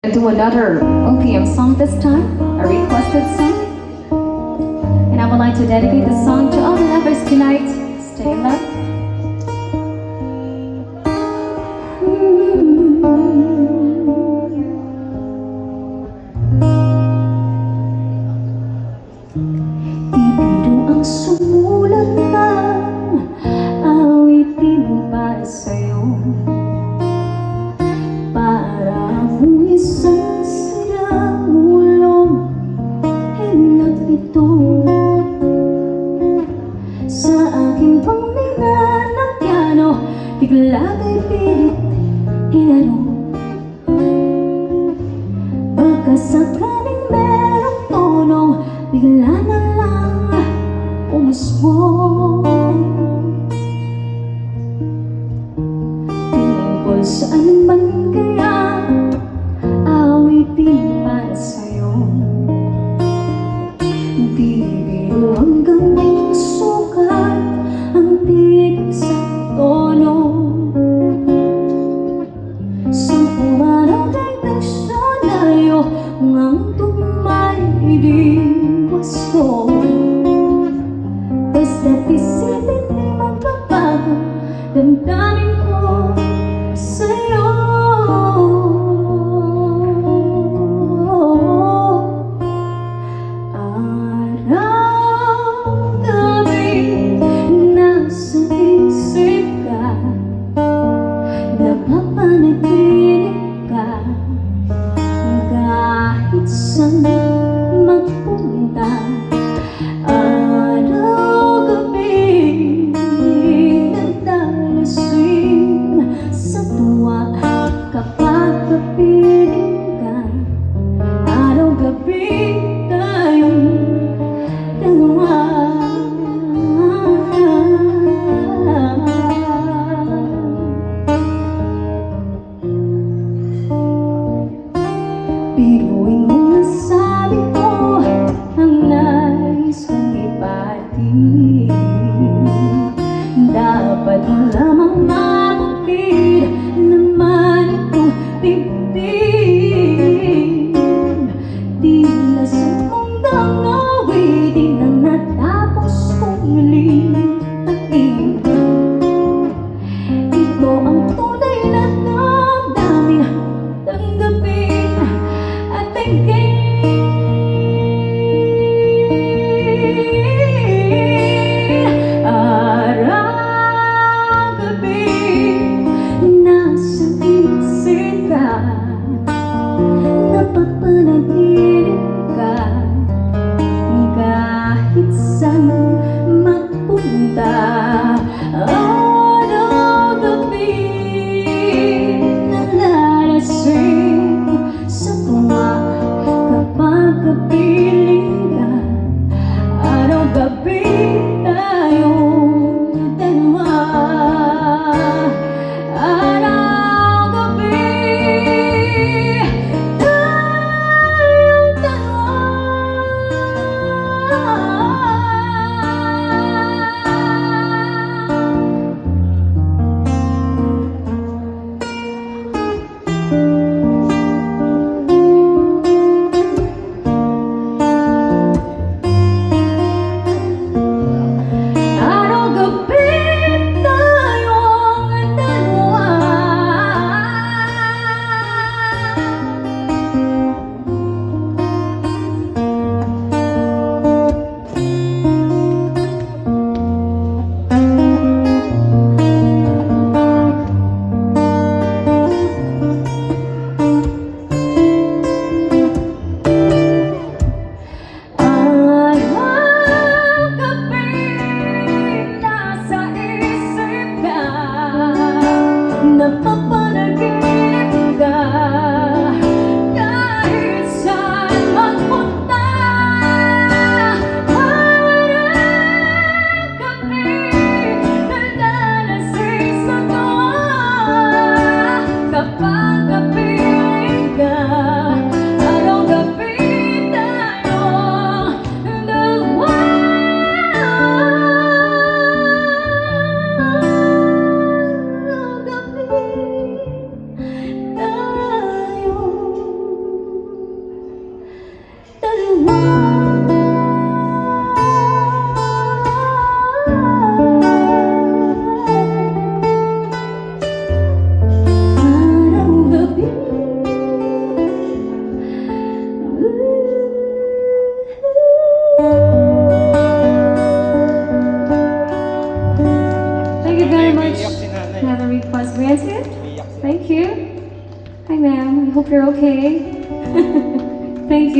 Do another OPM song this time, a requested song. And I would like to dedicate the song to all the lovers tonight. Stay in love. Ibiro ang sumulat ng awitin para sa'yo, para akong isang sirang ulong hinat ito sa aking pangmina ng piano, bigla kay pilit hinaro. Pagkasakaling merong tonong, bigla na lang umusbong. Tungkol saan man kaya awitin para sa'yo, di biro ang gawing sukat ang titig sa tono. Sampung araw kay diksyonaryo kung ang tugma'y di gusto. Basta't isipin di magbabago damdamin ko sa'yo. Araw-gabi nasa isip ka, napapanaginip ka, kahit saan magpunta. Araw-gabi nagdalasing sa tuwa kapag kapiling ka. Araw-gabi tayong dalawa. Biruin mo nasabi ko ang nais kong ipatid. Dapat mo lamang mabukid naman itong bibig. Tila sa mundang awitin na natapos kong litain. Ito ang tunay na damdamin, tanggapin at tingnan. very much. Umiiyak si nanay. Have a request granted. Umiiyak si Thank you. Hi, ma'am. I hope you're okay. Thank you.